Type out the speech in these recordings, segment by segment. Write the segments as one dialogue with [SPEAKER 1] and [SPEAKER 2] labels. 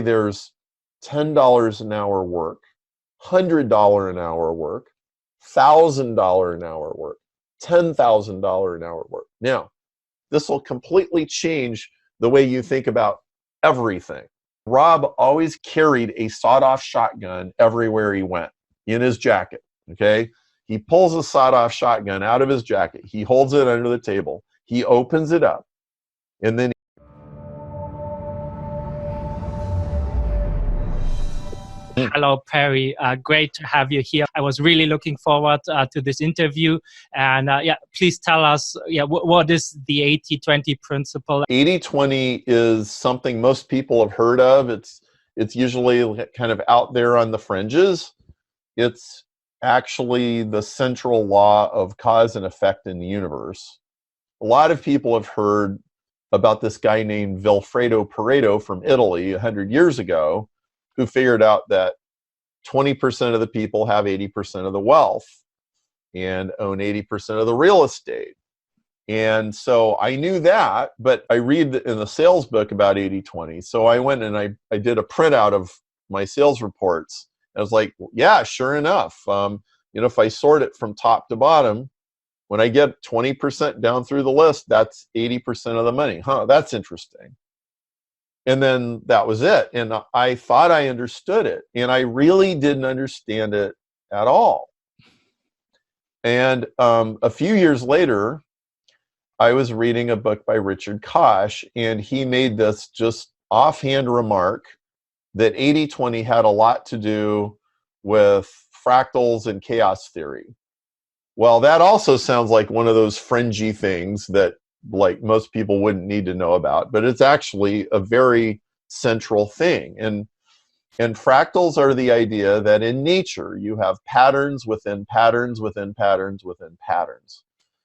[SPEAKER 1] there's $10 an hour work, $100 an hour work, $1,000 an hour work, $10,000 an hour work. Now, this will completely change the way you think about everything. Rob always carried a sawed-off shotgun everywhere he went, in his jacket, okay? He pulls a sawed-off shotgun out of his jacket. He holds it under the table. He opens it up, and then
[SPEAKER 2] Hello, Perry. Great to have you here. I was really looking forward to this interview. And yeah, please tell us, what is the 80-20 principle?
[SPEAKER 1] 80-20 is something most people have heard of. It's usually kind of out there on the fringes. It's actually the central law of cause and effect in the universe. A lot of people have heard about this guy named Vilfredo Pareto from Italy 100 years ago, who figured out that 20% of the people have 80% of the wealth and own 80% of the real estate. And so I knew that, but I read in the sales book about 80-20. So I went and I did a printout of my sales reports. I was like, yeah, sure enough. If I sort it from top to bottom, when I get 20% down through the list, that's 80% of the money. Huh, that's interesting. And then that was it. And I thought I understood it. And I really didn't understand it at all. And a few years later, I was reading a book by Richard Koch, and he made this just offhand remark that 80-20 had a lot to do with fractals and chaos theory. Well, that also sounds like one of those fringy things that like most people wouldn't need to know about, but it's actually a very central thing. And fractals are the idea that in nature you have patterns within patterns within patterns within patterns.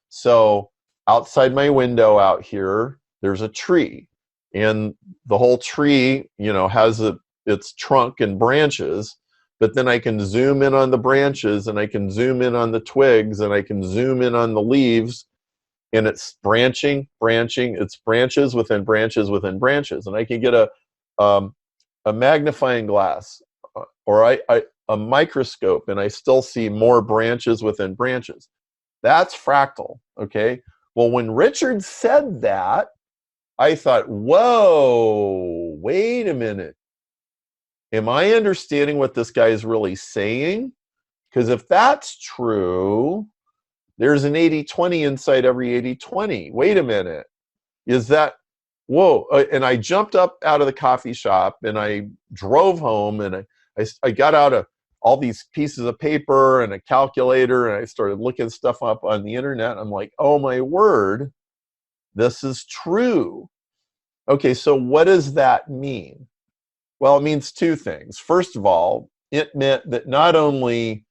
[SPEAKER 1] So outside my window out here, there's a tree, and the whole tree, has its trunk and branches, but then I can zoom in on the branches, and I can zoom in on the twigs, and I can zoom in on the leaves, and it's branching, it's branches within branches within branches. And I can get a magnifying glass or a microscope, and I still see more branches within branches. That's fractal, okay? Well, when Richard said that, I thought, whoa, wait a minute. Am I understanding what this guy is really saying? Because if that's true, there's an 80-20 inside every 80-20. Wait a minute. Is that, whoa. And I jumped up out of the coffee shop, and I drove home, and I got out all these pieces of paper and a calculator, and I started looking stuff up on the internet. I'm like, oh my word, this is true. Okay, so what does that mean? Well, it means two things. First of all, it meant that not only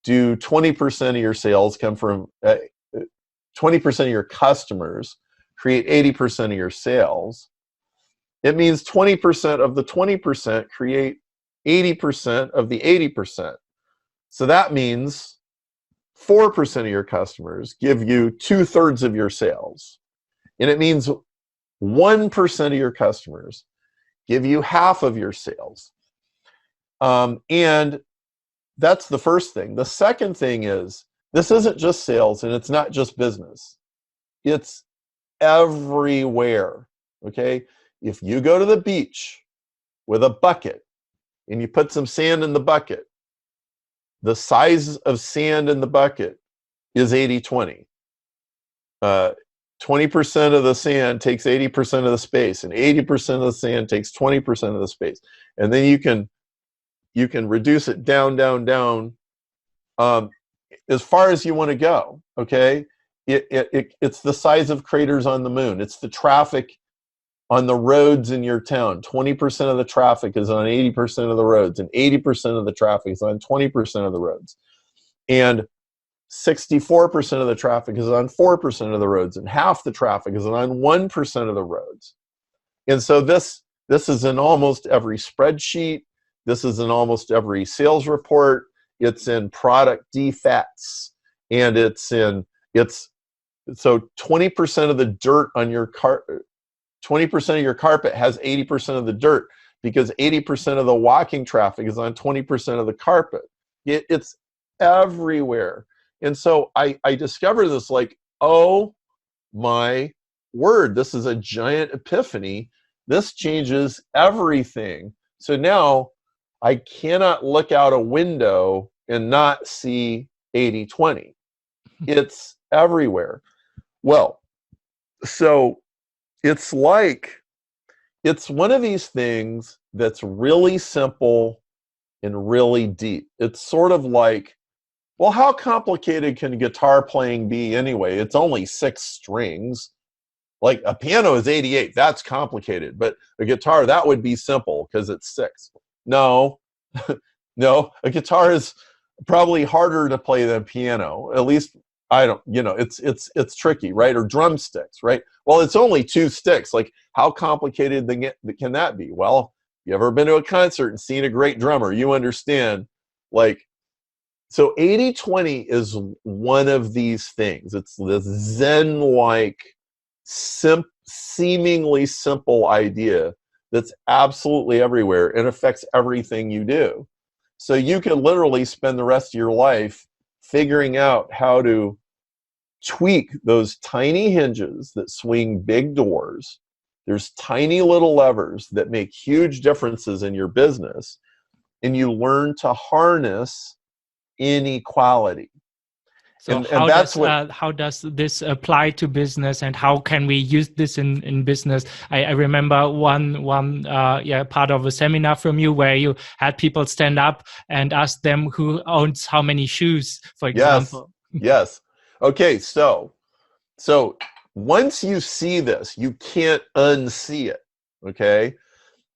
[SPEAKER 1] do 20% of your sales come from 20% of your customers create 80% of your sales, it means 20% of the 20% create 80% of the 80%. So that means 4% of your customers give you 2/3 of your sales. And it means 1% of your customers give you half of your sales. And that's the first thing. The second thing is, this isn't just sales, and it's not just business. It's everywhere, okay? If you go to the beach with a bucket and you put some sand in the bucket, the size of sand in the bucket is 80-20. 20% of the sand takes 80% of the space, and 80% of the sand takes 20% of the space. And then you can reduce it down, down, down, as far as you want to go, okay? It's the size of craters on the moon. It's the traffic on the roads in your town. 20% of the traffic is on 80% of the roads, and 80% of the traffic is on 20% of the roads. And 64% of the traffic is on 4% of the roads, and half the traffic is on 1% of the roads. And so this is in almost every spreadsheet. This is in almost every sales report. It's in product defects, and so 20% of the dirt on your car, 20% of your carpet has 80% of the dirt. because 80% of the walking traffic is on 20% of the carpet. It's everywhere. And so I discovered this, like, oh my word, this is a giant epiphany. This changes everything. So now I cannot look out a window and not see 80/20. It's everywhere. Well, so it's one of these things that's really simple and really deep. It's sort of like, well, how complicated can guitar playing be anyway? It's only 6 strings. Like a piano is 88. That's complicated. But a guitar, that would be simple because it's 6. No, no, a guitar is probably harder to play than piano. At least I don't, it's tricky, right? Or drumsticks, right? Well, it's only 2 sticks. Like, how complicated can that be? Well, you ever been to a concert and seen a great drummer, you understand, like, so 80/20 is one of these things. It's this Zen-like, seemingly simple idea that's absolutely everywhere and affects everything you do. So you can literally spend the rest of your life figuring out how to tweak those tiny hinges that swing big doors. There's tiny little levers that make huge differences in your business, and you learn to harness inequality.
[SPEAKER 2] So how does this apply to business, and how can we use this in business? I remember one part of a seminar from you where you had people stand up and ask them who owns how many shoes, for example.
[SPEAKER 1] Yes. Okay, so once you see this, you can't unsee it. Okay?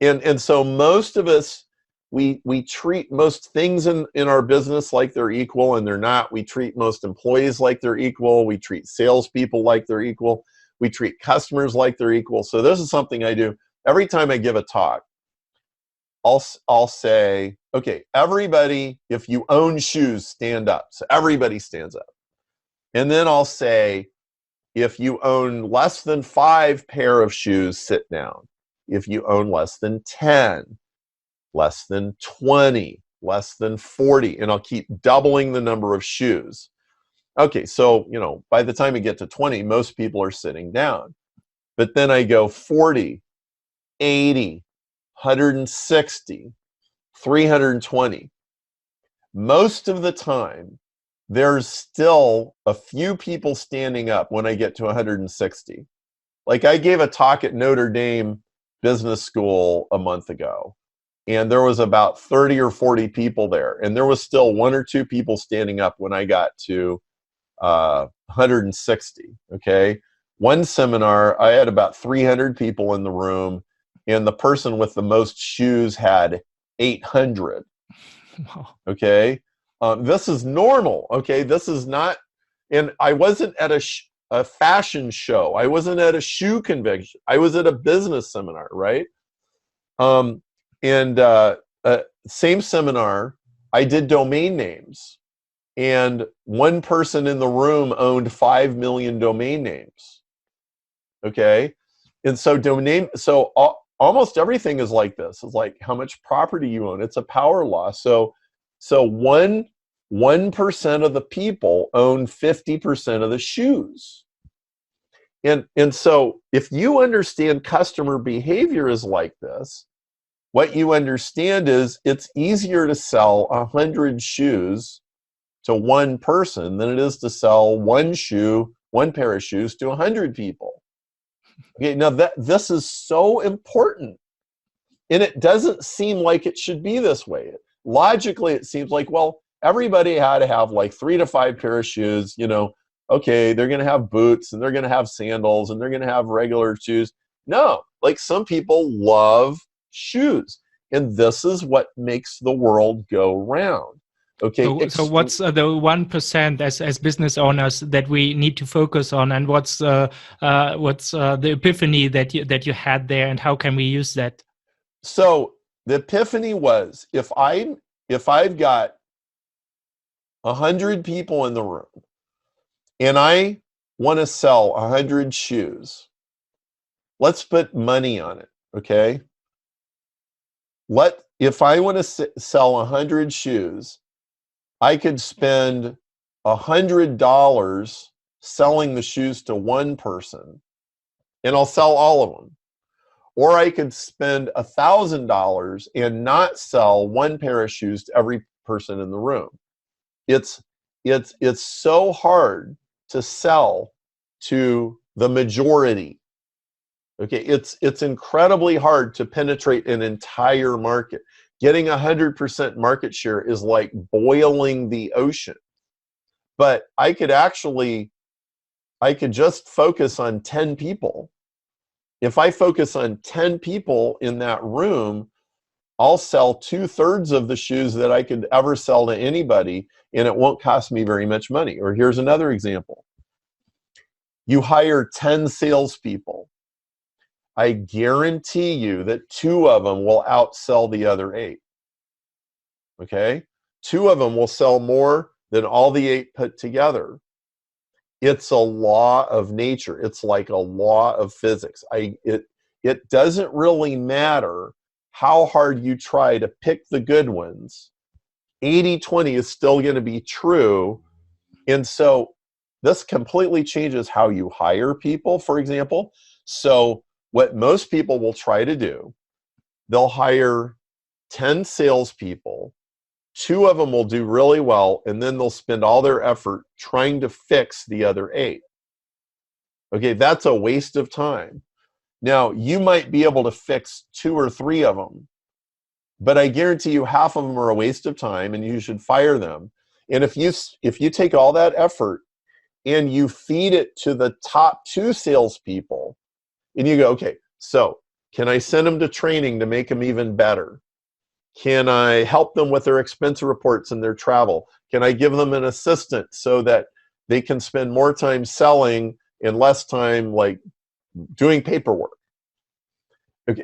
[SPEAKER 1] And so most of us, we treat most things in our business like they're equal, and they're not. We treat most employees like they're equal. We treat salespeople like they're equal. We treat customers like they're equal. So this is something I do every time I give a talk. I'll say, okay, everybody, if you own shoes, stand up. So everybody stands up. And then I'll say, if you own less than 5 pair of shoes, sit down. If you own less than 10, less than 20, less than 40, and I'll keep doubling the number of shoes. Okay, so, by the time you get to 20, most people are sitting down. But then I go 40, 80, 160, 320. Most of the time, there's still a few people standing up when I get to 160. Like, I gave a talk at Notre Dame Business School a month ago, and there was about 30 or 40 people there, and there was still 1 or 2 people standing up when I got to 160. Okay, one seminar, I had about 300 people in the room, and the person with the most shoes had 800.
[SPEAKER 2] Wow.
[SPEAKER 1] Okay, this is normal. Okay, this is not, and I wasn't at a fashion show. I wasn't at a shoe convention. I was at a business seminar, right? Same seminar, I did domain names, and one person in the room owned 5 million domain names. Okay, and so almost everything is like this. It's like how much property you own. It's a power law. So 1% of the people own 50% of the shoes. And so if you understand customer behavior is like this, what you understand is it's easier to sell 100 shoes to one person than it is to sell one pair of shoes to 100 people. Okay, now this is so important. And it doesn't seem like it should be this way. Logically, it seems like, well, everybody had to have like 3 to 5 pair of shoes, okay, they're going to have boots, and they're going to have sandals, and they're going to have regular shoes. No, like, some people love shoes, and this is what makes the world go round. Okay,
[SPEAKER 2] so what's the 1% as business owners that we need to focus on, and what's the epiphany that you had there, and how can we use that?
[SPEAKER 1] So the epiphany was, if I've got 100 people in the room and I want to sell 100 shoes, let's put money on it. Okay, if I want to sell 100 shoes, I could spend $100 selling the shoes to one person, and I'll sell all of them. Or I could spend $1,000 and not sell one pair of shoes to every person in the room. It's so hard to sell to the majority. Okay, it's incredibly hard to penetrate an entire market. Getting 100% market share is like boiling the ocean. But I could just focus on 10 people. If I focus on 10 people in that room, I'll sell 2/3 of the shoes that I could ever sell to anybody, and it won't cost me very much money. Or here's another example. You hire 10 salespeople. I guarantee you that 2 of them will outsell the other 8. Okay? 2 of them will sell more than all the 8 put together. It's a law of nature. It's like a law of physics. It doesn't really matter how hard you try to pick the good ones. 80-20 is still going to be true. And so this completely changes how you hire people, for example. So what most people will try to do, they'll hire 10 salespeople. 2 of them will do really well, and then they'll spend all their effort trying to fix the other 8. Okay, that's a waste of time. Now, you might be able to fix 2 or 3 of them, but I guarantee you half of them are a waste of time, and you should fire them. And if you take all that effort and you feed it to the top 2 salespeople, and you go, okay, so can I send them to training to make them even better? Can I help them with their expense reports and their travel? Can I give them an assistant so that they can spend more time selling and less time like doing paperwork?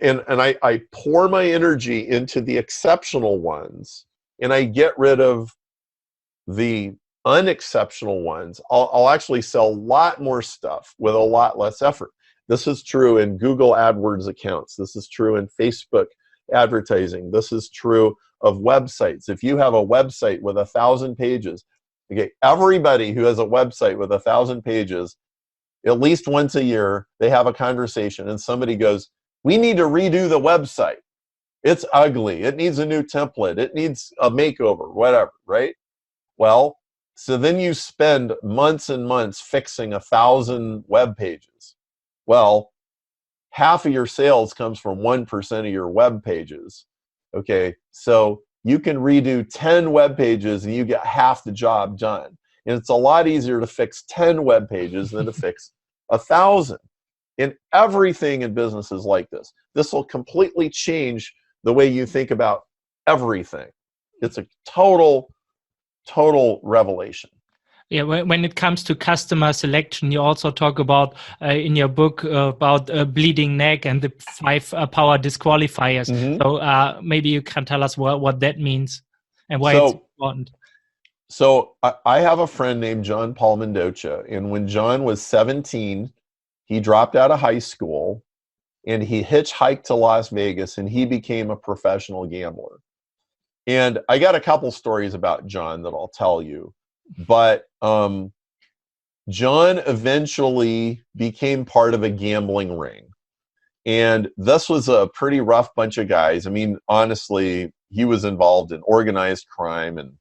[SPEAKER 1] And I pour my energy into the exceptional ones, and I get rid of the unexceptional ones. I'll actually sell a lot more stuff with a lot less effort. This is true in Google AdWords accounts. This is true in Facebook advertising. This is true of websites. If you have a website with 1,000 pages, okay, everybody who has a website with 1,000 pages, at least once a year, they have a conversation and somebody goes, we need to redo the website. It's ugly. It needs a new template. It needs a makeover, whatever, right? Well, so then you spend months and months fixing 1,000 web pages. Well, half of your sales comes from 1% of your web pages. Okay, so you can redo 10 web pages and you get half the job done. And it's a lot easier to fix 10 web pages than to fix 1,000. And everything in business is like this. This will completely change the way you think about everything. It's a total revelation.
[SPEAKER 2] Yeah, when it comes to customer selection, you also talk about in your book about bleeding neck and the 5 power disqualifiers. Mm-hmm. So maybe you can tell us what that means and why it's important.
[SPEAKER 1] So I have a friend named John Paul Mendoza, and when John was 17, he dropped out of high school and he hitchhiked to Las Vegas and he became a professional gambler. And I got a couple stories about John that I'll tell you. But John eventually became part of a gambling ring. And this was a pretty rough bunch of guys. I mean, honestly, he was involved in organized crime and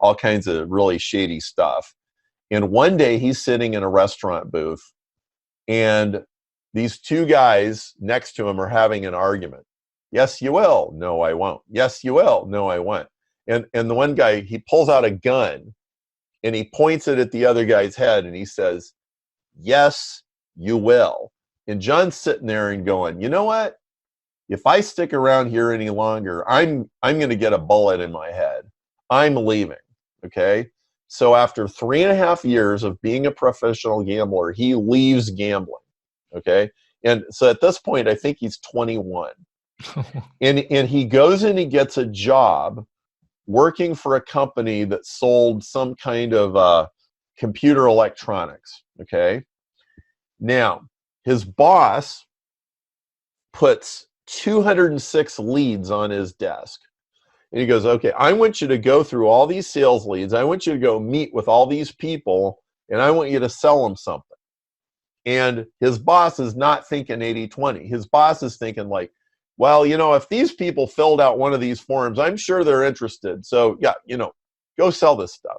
[SPEAKER 1] all kinds of really shady stuff. And one day he's sitting in a restaurant booth and these 2 guys next to him are having an argument. Yes, you will. No, I won't. Yes, you will. No, I won't. And the one guy, he pulls out a gun and he points it at the other guy's head and he says, yes, you will. And John's sitting there and going, you know what? If I stick around here any longer, I'm going to get a bullet in my head. I'm leaving. Okay? So after 3.5 years of being a professional gambler, he leaves gambling. Okay? And so at this point, I think he's 21. and he goes and he gets a job working for a company that sold some kind of computer electronics, okay? Now, his boss puts 206 leads on his desk. And he goes, okay, I want you to go through all these sales leads. I want you to go meet with all these people, and I want you to sell them something. And his boss is not thinking 80-20. His boss is thinking like, well, if these people filled out one of these forms, I'm sure they're interested. So yeah, go sell this stuff.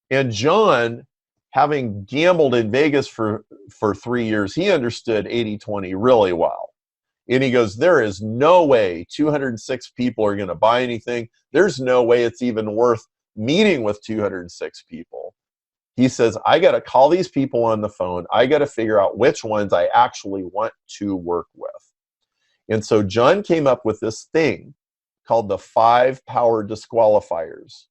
[SPEAKER 1] And John, having gambled in Vegas for 3 years, he understood 80-20 really well. And he goes, there is no way 206 people are going to buy anything. There's no way it's even worth meeting with 206 people. He says, I got to call these people on the phone. I got to figure out which ones I actually want to work with. And so John came up with this thing called the 5 power disqualifiers.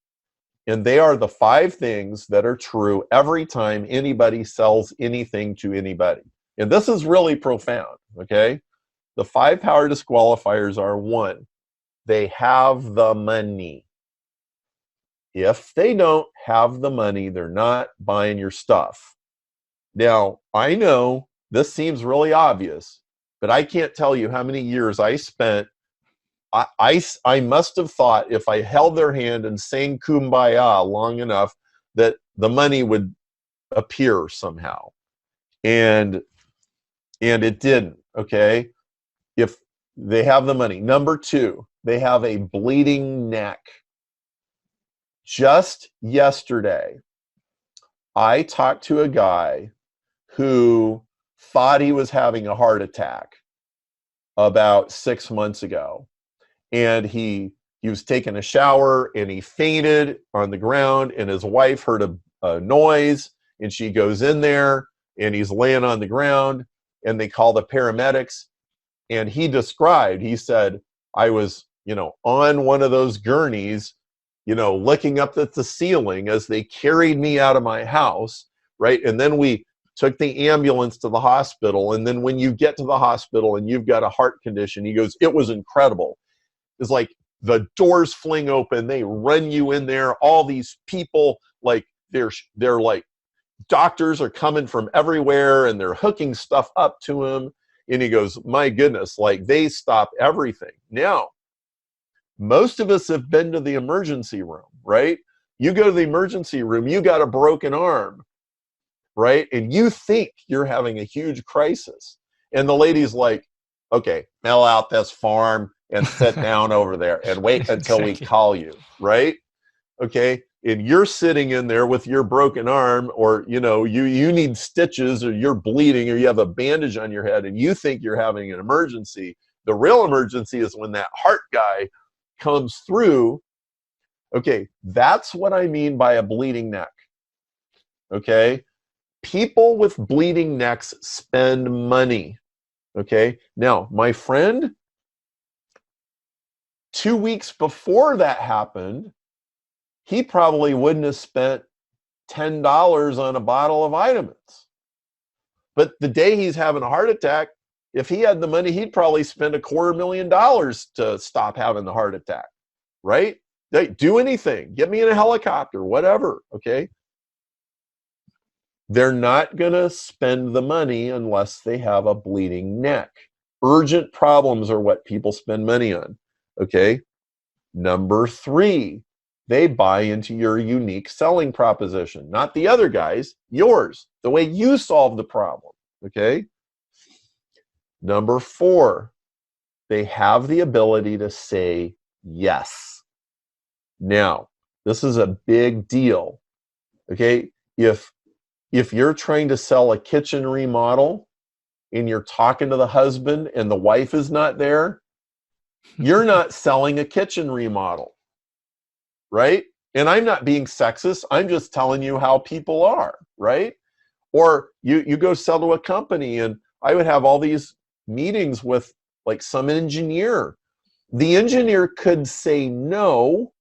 [SPEAKER 1] And they are the 5 things that are true every time anybody sells anything to anybody. And this is really profound, okay? The 5 power disqualifiers are: 1, they have the money. If they don't have the money, they're not buying your stuff. Now, I know this seems really obvious, but I can't tell you how many years I spent. I must have thought if I held their hand and sang Kumbaya long enough that the money would appear somehow. And it didn't, okay? If they have the money. Number 2, they have a bleeding neck. Just yesterday, I talked to a guy who thought he was having a heart attack about 6 months ago. And he was taking a shower and he fainted on the ground, and his wife heard a noise, and she goes in there and he's laying on the ground, and they call the paramedics. And he said, I was, on one of those gurneys, looking up at the ceiling as they carried me out of my house, right? And then we took the ambulance to the hospital. And then when you get to the hospital and you've got a heart condition, he goes, it was incredible. It's like the doors fling open, they run you in there, all these people, like they're like, doctors are coming from everywhere and they're hooking stuff up to him. And he goes, my goodness, like they stop everything. Now, most of us have been to the emergency room, right? You go to the emergency room, you got a broken arm, right? And you think you're having a huge crisis. And the lady's like, okay, fill out this form and sit down over there and wait until we call you, right? Okay. And you're sitting in there with your broken arm, or you need stitches, or you're bleeding, or you have a bandage on your head, and you think you're having an emergency. The real emergency is when that heart guy comes through. Okay, that's what I mean by a bleeding neck. Okay, people with bleeding necks spend money. Okay, now my friend, 2 weeks before that happened, he probably wouldn't have spent $10 on a bottle of vitamins. But the day he's having a heart attack, if he had the money, he'd probably spend $250,000 to stop having the heart attack, right? They do anything. Get me in a helicopter, whatever, okay? They're not going to spend the money unless they have a bleeding neck. Urgent problems are what people spend money on, okay? Number 3, they buy into your unique selling proposition, not the other guys, yours, the way you solve the problem, okay? Number 4, they have the ability to say yes. Now, this is a big deal, okay? If you're trying to sell a kitchen remodel and you're talking to the husband and the wife is not there, you're not selling a kitchen remodel. Right? And I'm not being sexist. I'm just telling you how people are, right? Or you go sell to a company, and I would have all these meetings with like some engineer. The engineer could say no,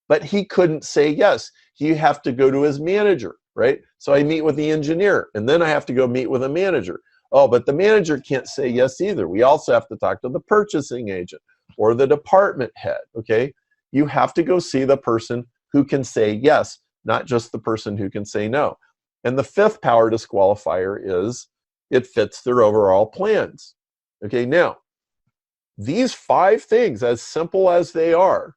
[SPEAKER 1] but he couldn't say yes. You have to go to his manager, right? So I meet with the engineer, and then I have to go meet with a manager. Oh, but the manager can't say yes either. We also have to talk to the purchasing agent or the department head, okay? You have to go see the person who can say yes, not just the person who can say no. And the 5th power disqualifier is it fits their overall plans. Okay, now, these 5 things, as simple as they are,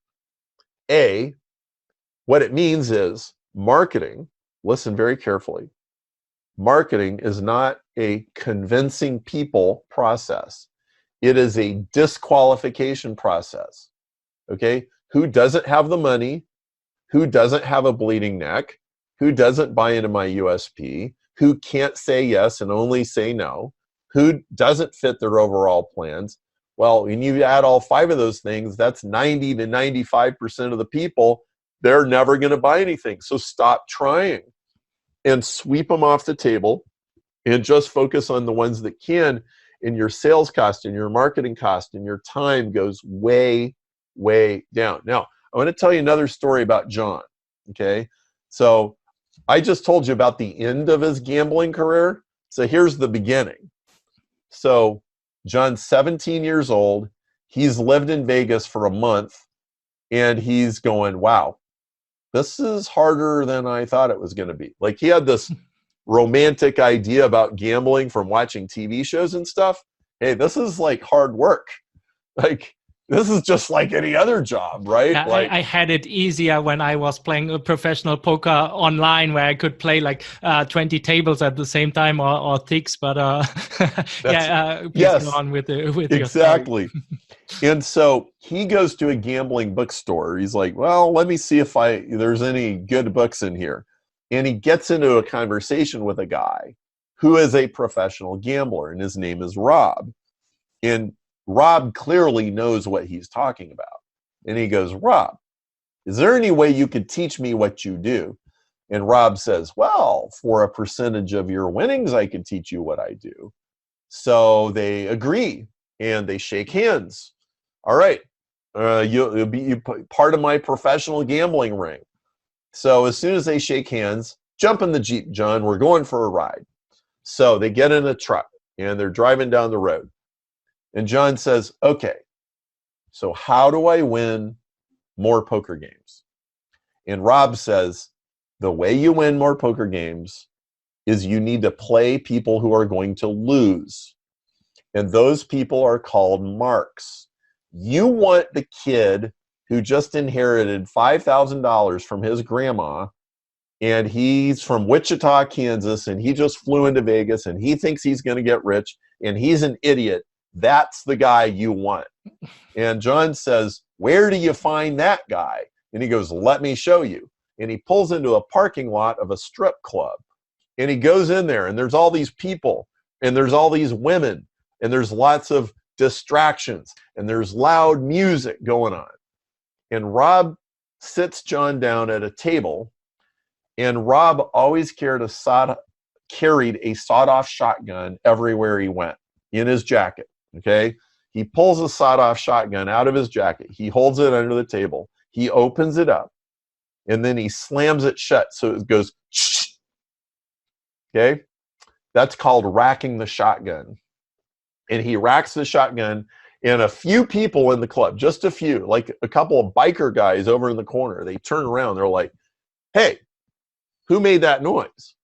[SPEAKER 1] what it means is marketing, listen very carefully, marketing is not a convincing people process. It is a disqualification process. Okay? Who doesn't have the money? Who doesn't have a bleeding neck? Who doesn't buy into my USP? Who can't say yes and only say no? Who doesn't fit their overall plans? Well, when you add all 5 of those things, that's 90 to 95% of the people. They're never going to buy anything. So stop trying and sweep them off the table and just focus on the ones that can. And your sales cost and your marketing cost and your time goes way, way down. Now, I want to tell you another story about John. Okay. So I just told you about the end of his gambling career. So here's the beginning. So John's 17 years old. He's lived in Vegas for a month and he's going, wow, this is harder than I thought it was going to be. Like, he had this romantic idea about gambling from watching TV shows and stuff. Hey, this is like hard work. Like, this is just like any other job, right?
[SPEAKER 2] Yeah,
[SPEAKER 1] like,
[SPEAKER 2] I had it easier when I was playing a professional poker online, where I could play like 20 tables at the same time, or ticks. But please
[SPEAKER 1] yes,
[SPEAKER 2] go on with
[SPEAKER 1] exactly. And so he goes to a gambling bookstore. He's like, well, let me see if there's any good books in here. And he gets into a conversation with a guy who is a professional gambler, and his name is Rob. And Rob clearly knows what he's talking about. And he goes, Rob, is there any way you could teach me what you do? And Rob says, well, for a percentage of your winnings, I can teach you what I do. So they agree and they shake hands. All right, you'll be part of my professional gambling ring. So as soon as they shake hands, jump in the Jeep, John, we're going for a ride. So they get in a truck and they're driving down the road. And John says, okay, so how do I win more poker games? And Rob says, the way you win more poker games is you need to play people who are going to lose. And those people are called marks. You want the kid who just inherited $5,000 from his grandma, and he's from Wichita, Kansas, and he just flew into Vegas, and he thinks he's going to get rich, and he's an idiot. That's the guy you want. And John says, where do you find that guy? And he goes, let me show you. And he pulls into a parking lot of a strip club. And he goes in there, and there's all these people, and there's all these women, and there's lots of distractions, and there's loud music going on. And Rob sits John down at a table, and Rob always carried a sawed-off shotgun everywhere he went in his jacket. Okay, he pulls a sawed-off shotgun out of his jacket. He holds it under the table. He opens it up, and then he slams it shut so it goes. Shh. Okay, that's called racking the shotgun. And he racks the shotgun, and a few people in the club, just a few, like a couple of biker guys over in the corner, they turn around. They're like, "Hey, who made that noise?"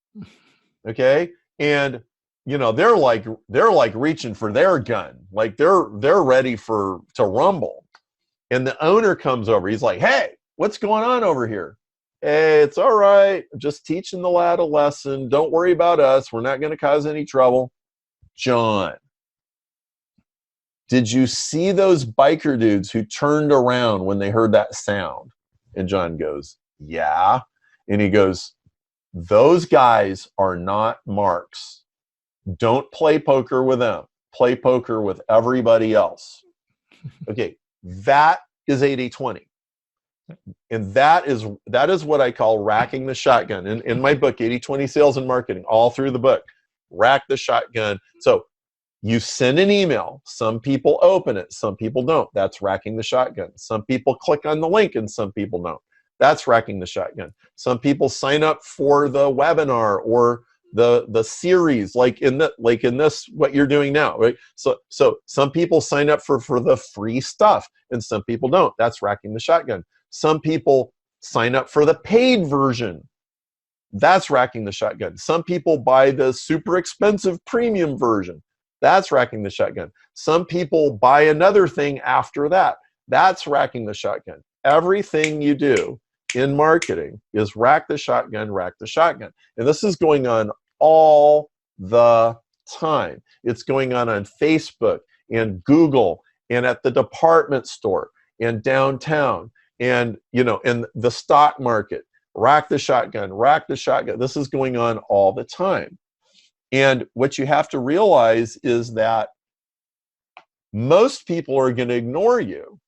[SPEAKER 1] Okay, and you know, they're like reaching for their gun, like they're ready to rumble. And the owner comes over. He's like, "Hey, what's going on over here?" "Hey, it's all right. Just teaching the lad a lesson. Don't worry about us. We're not going to cause any trouble." John, did you see those biker dudes who turned around when they heard that sound? And John goes, yeah. And he goes, those guys are not marks. Don't play poker with them. Play poker with everybody else. Okay, that is 80-20. And that is what I call racking the shotgun. In my book, 80-20 Sales and Marketing, all through the book, rack the shotgun. So you send an email. Some people open it. Some people don't. That's racking the shotgun. Some people click on the link and some people don't. That's racking the shotgun. Some people sign up for the webinar or the series, like in this what you're doing now, right? So some people sign up for the free stuff and some people don't. That's racking the shotgun. Some people sign up for the paid version. That's racking the shotgun. Some people buy the super expensive premium version. That's racking the shotgun. Some people buy another thing after that. That's racking the shotgun. Everything you do in marketing is rack the shotgun, rack the shotgun. And this is going on all the time. It's going on Facebook and Google and at the department store and downtown and, you know, in the stock market. Rack the shotgun, rack the shotgun. This is going on all the time. And what you have to realize is that most people are going to ignore you,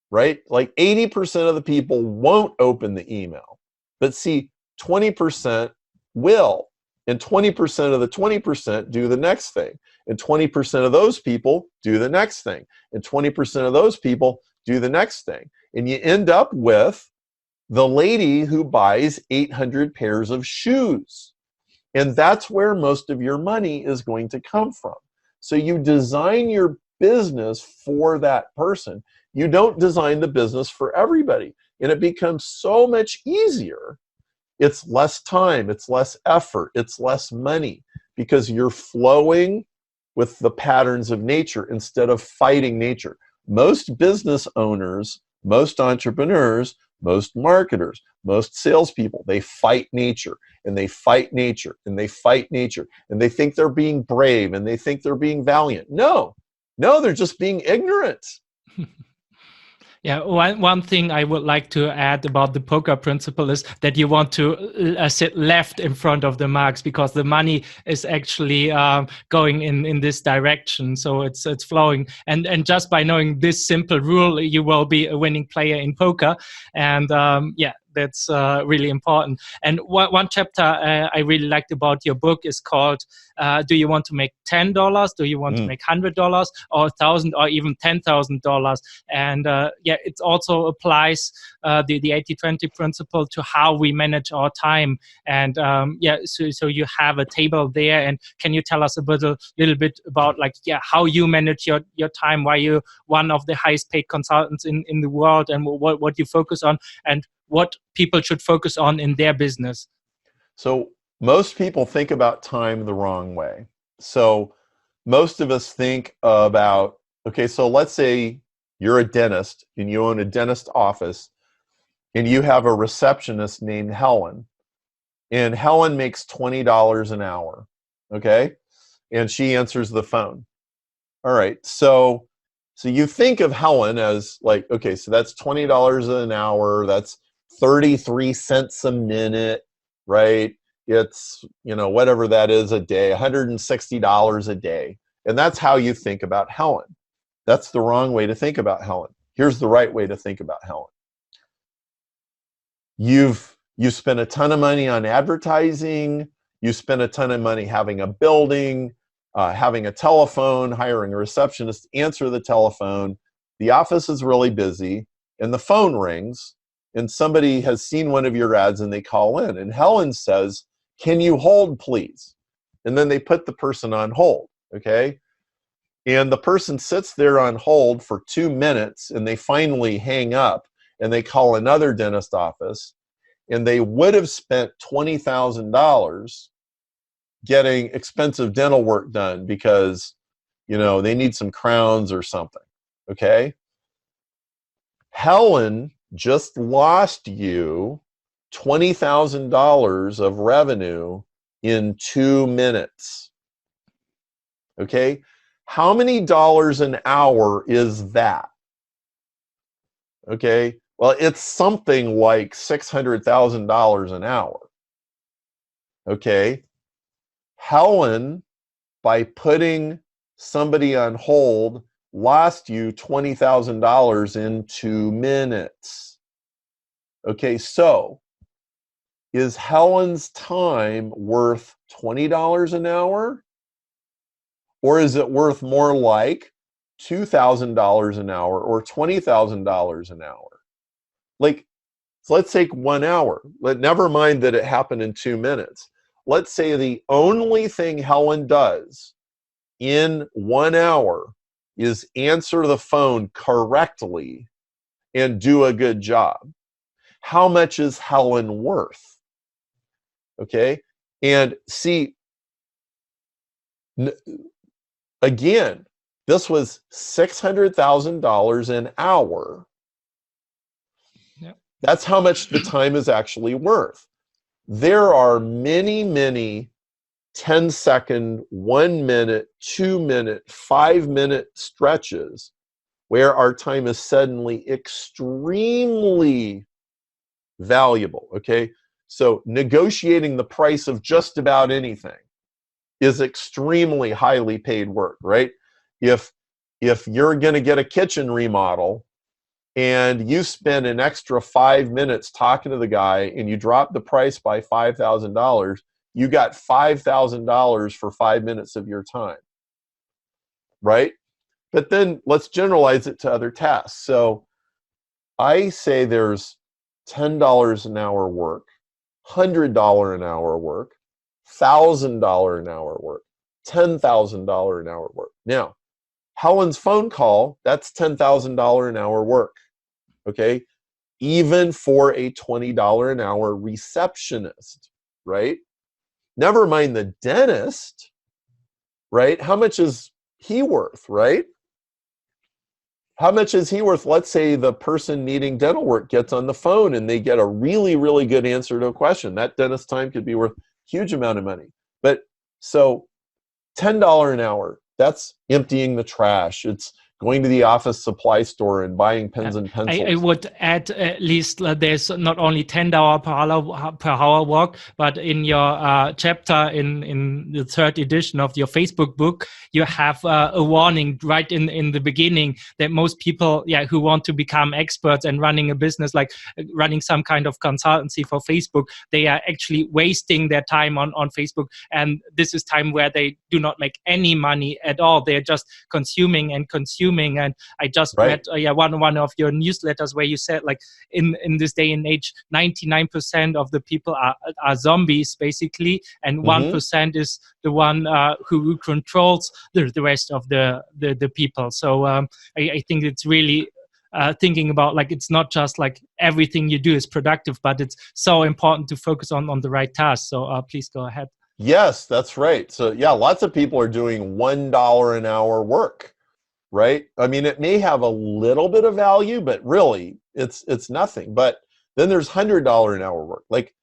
[SPEAKER 1] right? Like 80% of the people won't open the email. But see, 20% will. And 20% of the 20% do the next thing. And 20% of those people do the next thing. And 20% of those people do the next thing. And you end up with the lady who buys 800 pairs of shoes. And that's where most of your money is going to come from. So you design your business for that person. You don't design the business for everybody. And it becomes so much easier. It's less time, it's less effort, it's less money, because you're flowing with the patterns of nature instead of fighting nature. Most business owners, most entrepreneurs, most marketers, most salespeople, they fight nature, and they fight nature, and they fight nature, and they think they're being brave, and they think they're being valiant. No, they're just being ignorant.
[SPEAKER 2] Yeah, one thing I would like to add about the poker principle is that you want to sit left in front of the marks, because the money is actually going in this direction, so it's flowing. And just by knowing this simple rule, you will be a winning player in poker. And yeah, that's really important. And one chapter I really liked about your book is called do you want to make $10? Do you want to make $100 or $1,000 or even $10,000? And yeah, it also applies the 80-20 principle to how we manage our time. And yeah, so you have a table there. And can you tell us a little bit about, like, yeah, how you manage your time, why you're one of the highest paid consultants in the world, and what you focus on, and what people should focus on in their business?
[SPEAKER 1] So most people think about time the wrong way. So most of us think about, okay, so let's say you're a dentist and you own a dentist office and you have a receptionist named Helen, and Helen makes $20 an hour, okay? And she answers the phone. All right, so you think of Helen as like, okay, so that's $20 an hour, that's 33 cents a minute, right? It's, you know, whatever that is a day, $160 a day. And that's how you think about Helen. That's the wrong way to think about Helen. Here's the right way to think about Helen. You've spent a ton of money on advertising. You spent a ton of money having a building, having a telephone, hiring a receptionist to answer the telephone. The office is really busy, and the phone rings, and somebody has seen one of your ads and they call in, and Helen says, "Can you hold, please?" And then they put the person on hold, okay? And the person sits there on hold for 2 minutes, and they finally hang up, and they call another dentist office, and they would have spent $20,000 getting expensive dental work done because, you know, they need some crowns or something, okay? Helen just lost you $20,000 of revenue in 2 minutes, okay? How many dollars an hour is that? Okay, well, it's something like $600,000 an hour, okay? Helen, by putting somebody on hold, lost you $20,000 in 2 minutes. Okay, so is Helen's time worth $20 an hour? Or is it worth more like $2,000 an hour or $20,000 an hour? Like, so let's take 1 hour. Never mind that it happened in 2 minutes. Let's say the only thing Helen does in 1 hour is answer the phone correctly and do a good job. How much is Helen worth? Okay, and see, Again, this was $600,000 an hour.
[SPEAKER 2] Yep.
[SPEAKER 1] That's how much the time is actually worth. There are many, many 10-second, 1 minute, 2 minute, 5-minute stretches where our time is suddenly extremely valuable, okay? So negotiating the price of just about anything is extremely highly paid work, right? If you're going to get a kitchen remodel and you spend an extra 5 minutes talking to the guy and you drop the price by $5,000, you got $5,000 for 5 minutes of your time, right? But then let's generalize it to other tasks. So I say there's $10 an hour work, $100 an hour work, $1,000 an hour work, $10,000 an hour work. Now, Helen's phone call, that's $10,000 an hour work, okay? Even for a $20 an hour receptionist, right? Never mind the dentist, right? How much is he worth, right? How much is he worth? Let's say the person needing dental work gets on the phone and they get a really, really good answer to a question. That dentist time could be worth a huge amount of money. But so $10 an hour, that's emptying the trash. It's going to the office supply store and buying pens and pencils.
[SPEAKER 2] I would add at least there's not only $10 per hour work, but in your chapter in the third edition of your Facebook book, you have a warning right in the beginning that most people who want to become experts and running a business, like running some kind of consultancy for Facebook, they are actually wasting their time on Facebook. And this is time where they do not make any money at all. They're just consuming and consuming. And I just read one of your newsletters where you said, like, in this day and age, 99% of the people are zombies basically, and 1% is the one who controls the rest of the people. So I think it's really thinking about, like, it's not just like everything you do is productive, but it's so important to focus on the right task. So please go ahead.
[SPEAKER 1] Yes, that's right. So yeah, lots of people are doing $1 an hour work. Right? I mean, it may have a little bit of value, but really it's nothing. But then there's $100 an hour work. Like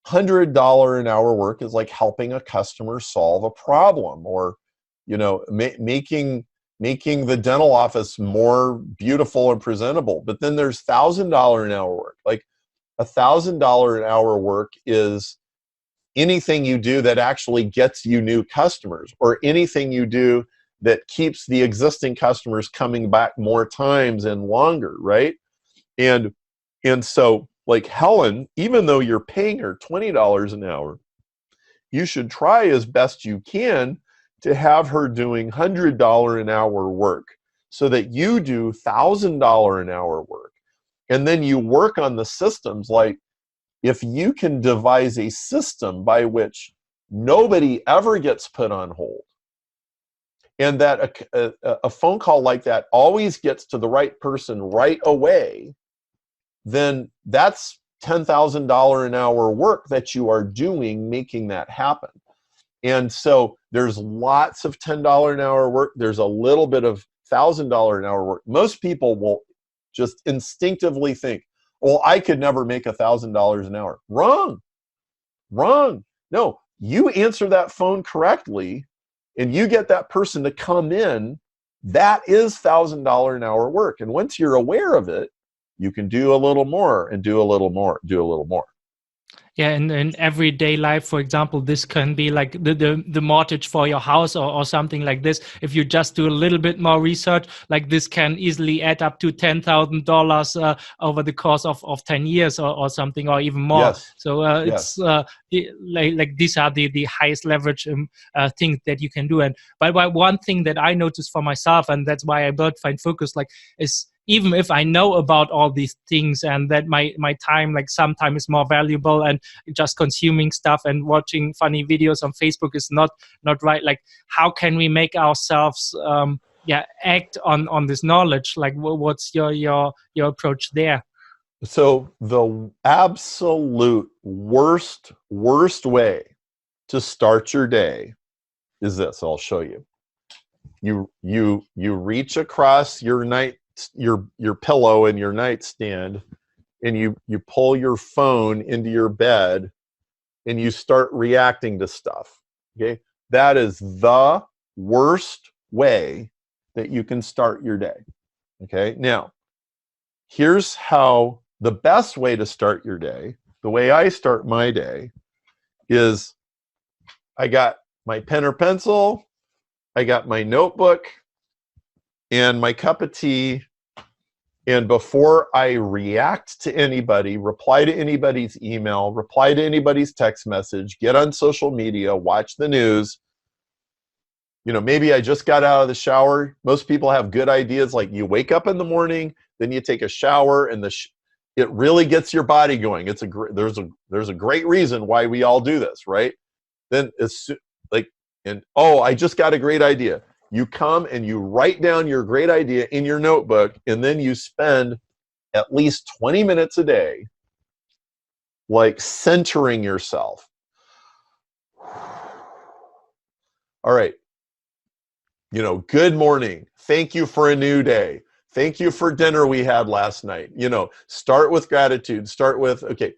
[SPEAKER 1] $100 an hour work is like helping a customer solve a problem, or, you know, making the dental office more beautiful and presentable. But then there's $1,000 an hour work. Like $1,000 an hour work is anything you do that actually gets you new customers, or anything you do that keeps the existing customers coming back more times and longer, right? And so, like Helen, even though you're paying her $20 an hour, you should try as best you can to have her doing $100 an hour work, so that you do $1,000 an hour work. And then you work on the systems. Like, if you can devise a system by which nobody ever gets put on hold, and that a phone call like that always gets to the right person right away, then that's $10,000 an hour work that you are doing making that happen. And so there's lots of $10 an hour work. There's a little bit of $1,000 an hour work. Most people will just instinctively think, well, I could never make $1,000 an hour. Wrong. No, you answer that phone correctly, and you get that person to come in, that is $1,000 an hour work. And once you're aware of it, you can do a little more and do a little more, do a little more.
[SPEAKER 2] Yeah, in everyday life, for example, this can be like the mortgage for your house or something like this. If you just do a little bit more research, like this can easily add up to $10,000 over the course of 10 years or something, or even more.
[SPEAKER 1] Yes.
[SPEAKER 2] So it's like these are the highest leverage things that you can do. And but one thing that I noticed for myself, and that's why I built Find Focus, like, is even if I know about all these things, and that my time, like, sometimes is more valuable, and just consuming stuff and watching funny videos on Facebook is not right. Like, how can we make ourselves act on this knowledge? Like, what's your approach there?
[SPEAKER 1] So the absolute worst way to start your day is this. I'll show you. you reach across your your pillow and your nightstand, and you pull your phone into your bed and you start reacting to stuff. Okay, that is the worst way that you can start your day. Okay, now here's how the best way to start your day. The way I start my day is I got my pen or pencil, I got my notebook, and my cup of tea. And before I react to anybody, reply to anybody's email, reply to anybody's text message, get on social media, watch the news, maybe I just got out of the shower. Most people have good ideas, like you wake up in the morning, then you take a shower, and it really gets your body going. There's a great reason why we all do this, right? Then it's like, I just got a great idea. You come and you write down your great idea in your notebook, and then you spend at least 20 minutes a day like centering yourself. All right. Good morning. Thank you for a new day. Thank you for dinner we had last night. Start with gratitude. Start with, okay,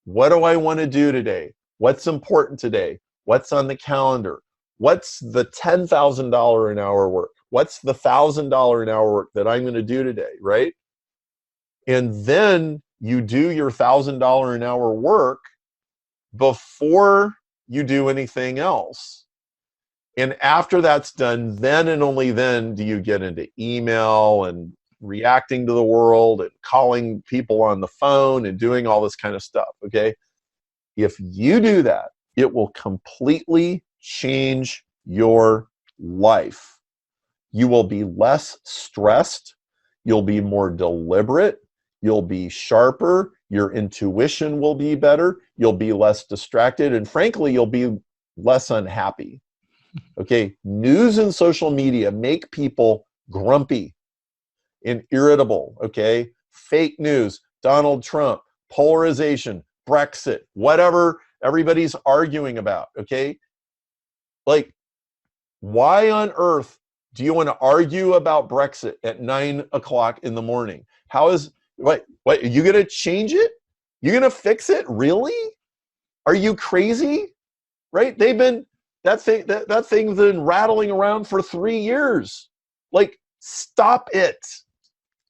[SPEAKER 1] what do I want to do today? What's important today? What's on the calendar? What's the $10,000 an hour work? What's the $1,000 an hour work that I'm going to do today, right? And then you do your $1,000 an hour work before you do anything else. And after that's done, then and only then do you get into email and reacting to the world and calling people on the phone and doing all this kind of stuff, okay? If you do that, it will completely change your life. You will be less stressed. You'll be more deliberate. You'll be sharper. Your intuition will be better. You'll be less distracted. And frankly, you'll be less unhappy. Okay, news and social media make people grumpy and irritable, okay? Fake news, Donald Trump, polarization, Brexit, whatever everybody's arguing about, okay? Like, why on earth do you want to argue about Brexit at 9 o'clock in the morning? What, are you going to change it? You're going to fix it? Really? Are you crazy? Right? That thing's been rattling around for 3 years. Like, stop it.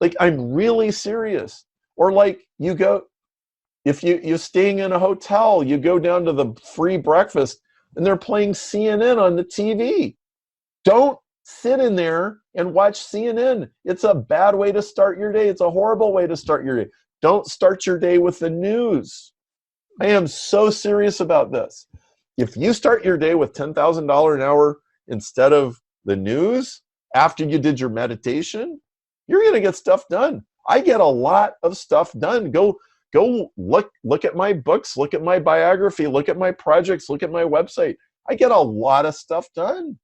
[SPEAKER 1] Like, I'm really serious. Or like, if you're staying in a hotel, you go down to the free breakfast and they're playing CNN on the TV. Don't sit in there and watch CNN. It's a bad way to start your day. It's a horrible way to start your day. Don't start your day with the news. I am so serious about this. If you start your day with $10,000 an hour instead of the news, after you did your meditation, you're going to get stuff done. I get a lot of stuff done. Go look at my books, look at my biography, look at my projects, look at my website. I get a lot of stuff done.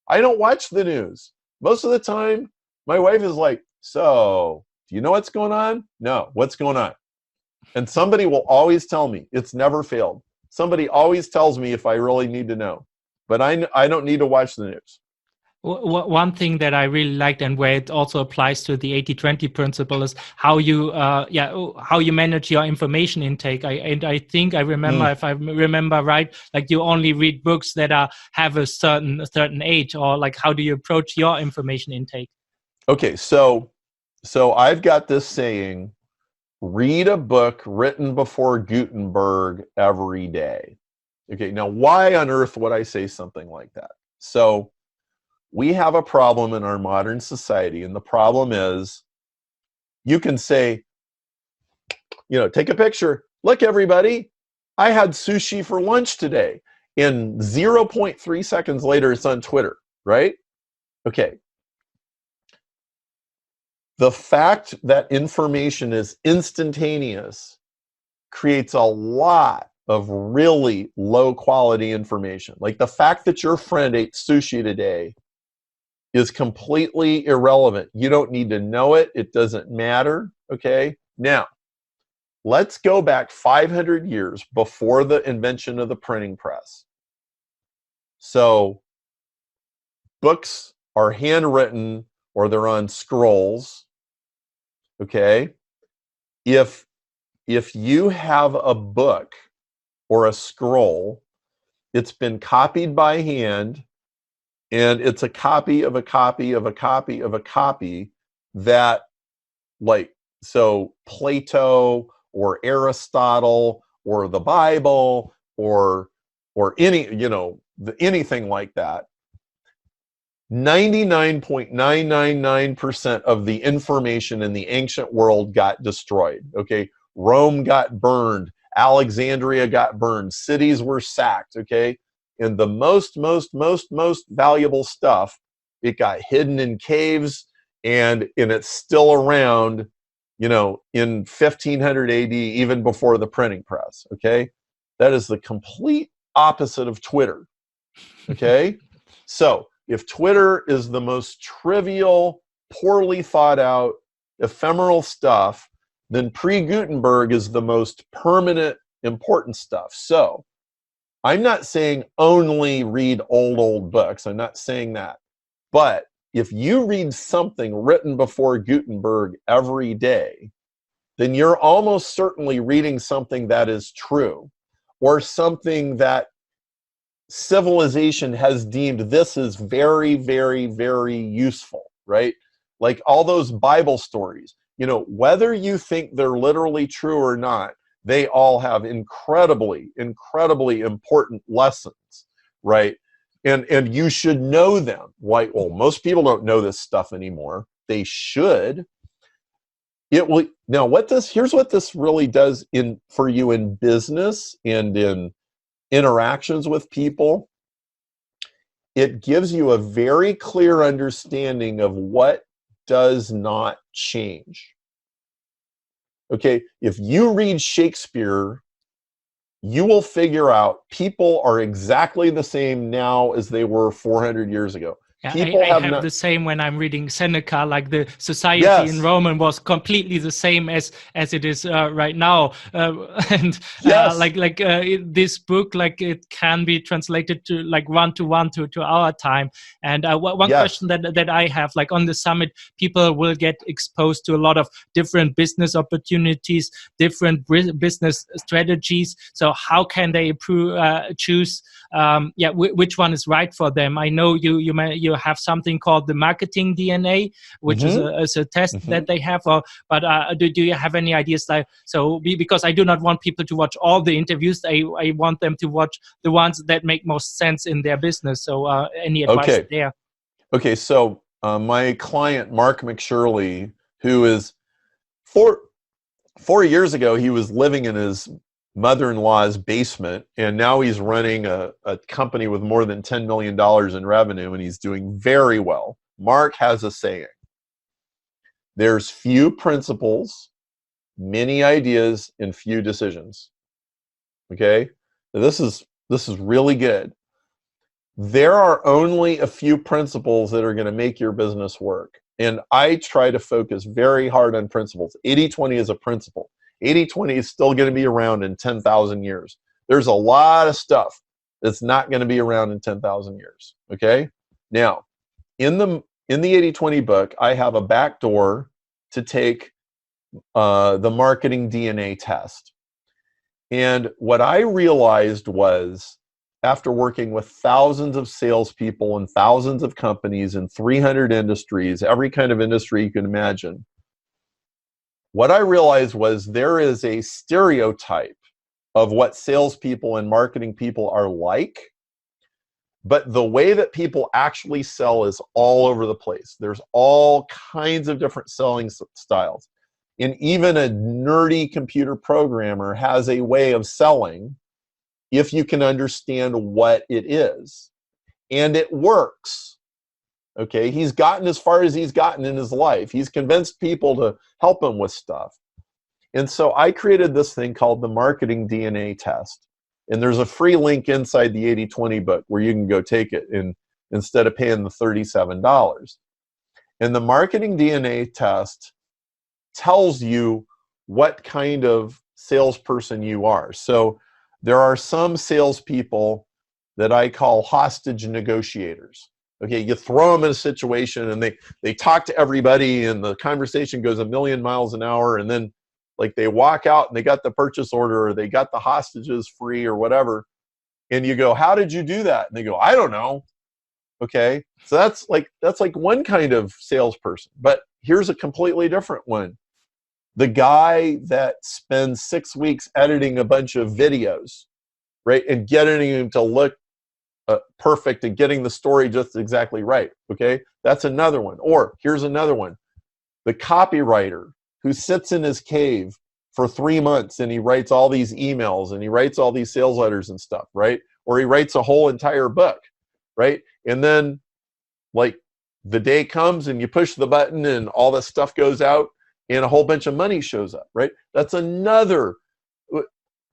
[SPEAKER 1] I don't watch the news. Most of the time, my wife is like, so, do you know what's going on? No, what's going on? And somebody will always tell me. It's never failed. Somebody always tells me if I really need to know. But I don't need to watch the news.
[SPEAKER 2] One thing that I really liked, and where it also applies to the 80-20 principle, is how you manage your information intake. I think I remember, if I remember right, like you only read books that have a certain age, or like how do you approach your information intake?
[SPEAKER 1] Okay, so I've got this saying: read a book written before Gutenberg every day. Okay, now why on earth would I say something like that? So we have a problem in our modern society, and the problem is you can say, take a picture. Look, everybody, I had sushi for lunch today. And 0.3 seconds later, it's on Twitter, right? Okay. The fact that information is instantaneous creates a lot of really low quality information. Like the fact that your friend ate sushi today is completely irrelevant. You don't need to know it. It doesn't matter. Okay. Now, let's go back 500 years before the invention of the printing press. So books are handwritten or they're on scrolls, okay? If you have a book or a scroll, it's been copied by hand, and it's a copy of a copy of a copy of a copy that, like, so Plato or Aristotle or the Bible or any, anything like that, 99.999% of the information in the ancient world got destroyed. Okay, Rome got burned, Alexandria got burned, cities were sacked. Okay, and the most valuable stuff, it got hidden in caves, and it's still around, in 1500 AD, even before the printing press. Okay, that is the complete opposite of Twitter. Okay, so if Twitter is the most trivial, poorly thought out, ephemeral stuff, then pre-Gutenberg is the most permanent, important stuff. So I'm not saying only read old books. I'm not saying that. But if you read something written before Gutenberg every day, then you're almost certainly reading something that is true, or something that civilization has deemed this is very, very, very useful, right? Like all those Bible stories, whether you think they're literally true or not, they all have incredibly important lessons, right? And you should know them. Like, well, most people don't know this stuff anymore. They should. It will. Now, here's what this really does for you in business and in interactions with people. It gives you a very clear understanding of what does not change. Okay, if you read Shakespeare, you will figure out people are exactly the same now as they were 400 years ago.
[SPEAKER 2] Yeah, I have the same when I'm reading Seneca. Like the society in Rome was completely the same as it is right now, and this book, like it can be translated to like one-to-one to our time. And one question that I have, like on the summit, people will get exposed to a lot of different business opportunities, different business strategies. So how can they choose which one is right for them? I know you have something called the marketing DNA, which is a test that they have. But do you have any ideas? Because I do not want people to watch all the interviews. I want them to watch the ones that make most sense in their business. So any advice there?
[SPEAKER 1] Okay, so my client, Mark McShirley, who is 4 years ago, he was living in his mother-in-law's basement, and now he's running a company with more than $10 million in revenue, and he's doing very well. Mark has a saying: there's few principles, many ideas, and few decisions. Okay, this is really good. There are only a few principles that are going to make your business work, and I try to focus very hard on principles. 80-20 is a principle. 80-20 is still going to be around in 10,000 years. There's a lot of stuff that's not going to be around in 10,000 years. Okay? Now, in the 80-20 book, I have a back door to take the marketing DNA test. And what I realized was, after working with thousands of salespeople and thousands of companies in 300 industries, every kind of industry you can imagine, what I realized was there is a stereotype of what salespeople and marketing people are like, but the way that people actually sell is all over the place. There's all kinds of different selling styles. And even a nerdy computer programmer has a way of selling if you can understand what it is. And it works. Okay, he's gotten as far as he's gotten in his life. He's convinced people to help him with stuff. And so I created this thing called the marketing DNA test. And there's a free link inside the 80-20 book where you can go take it instead of paying the $37. And the marketing DNA test tells you what kind of salesperson you are. So there are some salespeople that I call hostage negotiators. Okay, you throw them in a situation and they talk to everybody and the conversation goes a million miles an hour, and then like they walk out and they got the purchase order or they got the hostages free or whatever, and you go, how did you do that? And they go, I don't know. Okay, so that's like one kind of salesperson. But here's a completely different one. The guy that spends 6 weeks editing a bunch of videos, right, and getting them to look perfect and getting the story just exactly right. Okay, that's another one. Or here's another one. The copywriter who sits in his cave for 3 months and he writes all these emails and he writes all these sales letters and stuff, right? Or he writes a whole entire book, right? And then like the day comes and you push the button and all this stuff goes out and a whole bunch of money shows up, right? That's another.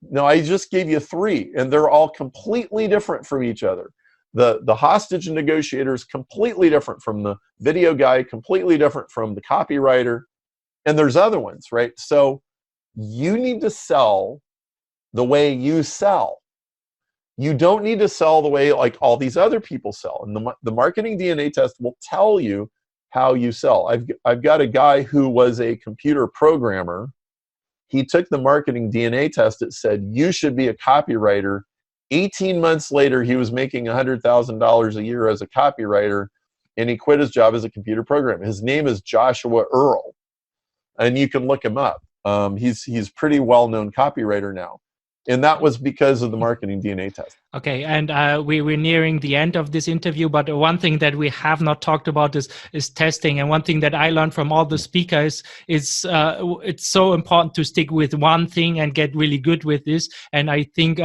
[SPEAKER 1] No, I just gave you 3, and they're all completely different from each other. The hostage negotiator is completely different from the video guy, completely different from the copywriter, and there's other ones, right? So you need to sell the way you sell. You don't need to sell the way like all these other people sell. And the marketing DNA test will tell you how you sell. I've got a guy who was a computer programmer. He took the marketing DNA test. It said, you should be a copywriter. 18 months later, he was making $100,000 a year as a copywriter, and he quit his job as a computer programmer. His name is Joshua Earl, and you can look him up. He's pretty well-known copywriter now. And that was because of the marketing DNA test.
[SPEAKER 2] Okay, and we're nearing the end of this interview, but one thing that we have not talked about is testing. And one thing that I learned from all the speakers is it's so important to stick with one thing and get really good with this. And I think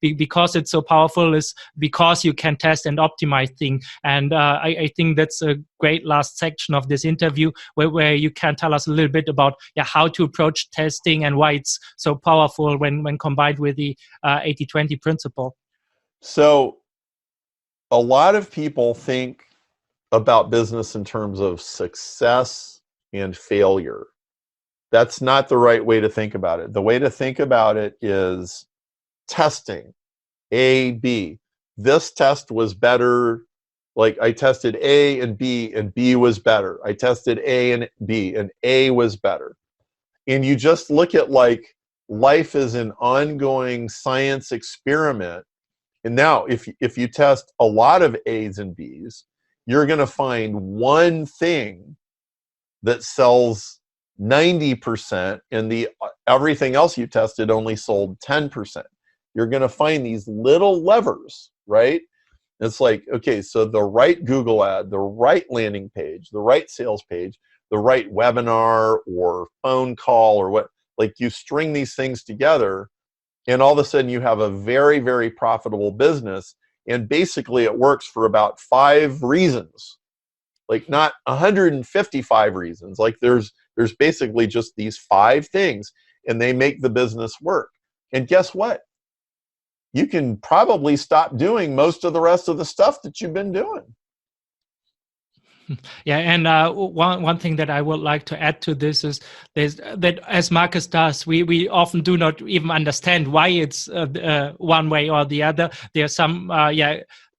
[SPEAKER 2] because it's so powerful is because you can test and optimize things. And I think that's a great last section of this interview where you can tell us a little bit about how to approach testing and why it's so powerful when combined with the 80-20 principle.
[SPEAKER 1] So a lot of people think about business in terms of success and failure. That's not the right way to think about it. The way to think about it is testing. A, B. This test was better. Like I tested A and B was better. I tested A and B, and A was better. And you just look at like life as an ongoing science experiment. And now if you test a lot of A's and B's, you're going to find one thing that sells 90% and everything else you tested only sold 10%. You're going to find these little levers, right? It's like, okay, so the right Google ad, the right landing page, the right sales page, the right webinar or phone call or what, like you string these things together and all of a sudden you have a very, very profitable business. And basically it works for about 5 reasons, like not 155 reasons. Like there's basically just these 5 things and they make the business work. And guess what? You can probably stop doing most of the rest of the stuff that you've been doing.
[SPEAKER 2] Yeah, and one thing that I would like to add to this is that as Marcus does, we often do not even understand why it's one way or the other. There are some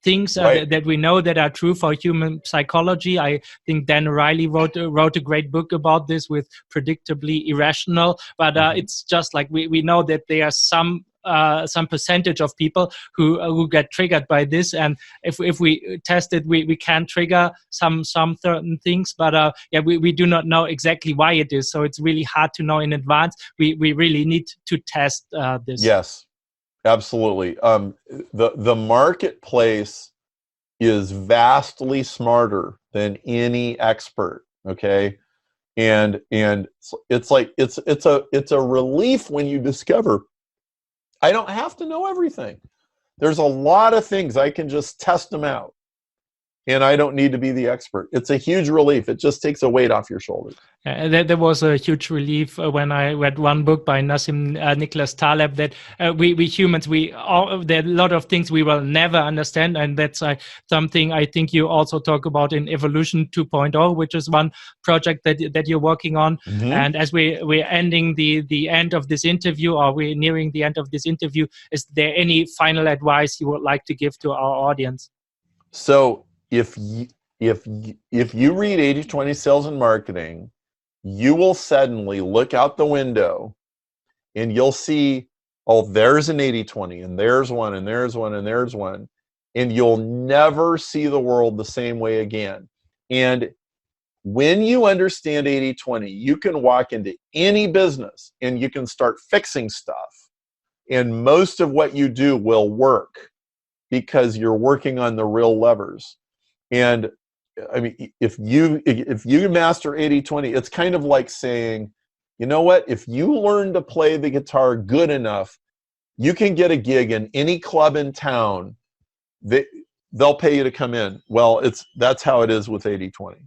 [SPEAKER 2] things
[SPEAKER 1] right.
[SPEAKER 2] that we know that are true for human psychology. I think Dan Riley wrote a great book about this with Predictably Irrational. But it's just like we know that there are some percentage of people who get triggered by this, and if we test it, we can trigger some certain things, but we do not know exactly why it is. So it's really hard to know in advance. We really need to test this.
[SPEAKER 1] Yes, absolutely. The marketplace is vastly smarter than any expert. Okay, and it's like it's a relief when you discover I don't have to know everything. There's a lot of things I can just test them out, and I don't need to be the expert. It's a huge relief. It just takes a weight off your shoulders.
[SPEAKER 2] There was a huge relief when I read one book by Nassim Nicholas Taleb that we humans, there are a lot of things we will never understand, and that's something I think you also talk about in Evolution 2.0, which is one project that you're working on. Mm-hmm. And as we're ending the end of this interview, or we're nearing the end of this interview, is there any final advice you would like to give to our audience?
[SPEAKER 1] So if you read 80/20 sales and marketing, you will suddenly look out the window and you'll see, oh, there's an 80/20, and there's one, and there's one, and there's one, and you'll never see the world the same way again. And when you understand 80/20, you can walk into any business and you can start fixing stuff. And most of what you do will work because you're working on the real levers. And I mean, if you master 80/20, it's kind of like saying, you know what, if you learn to play the guitar good enough, you can get a gig in any club in town. They'll pay you to come in. Well, that's how it is with 80/20.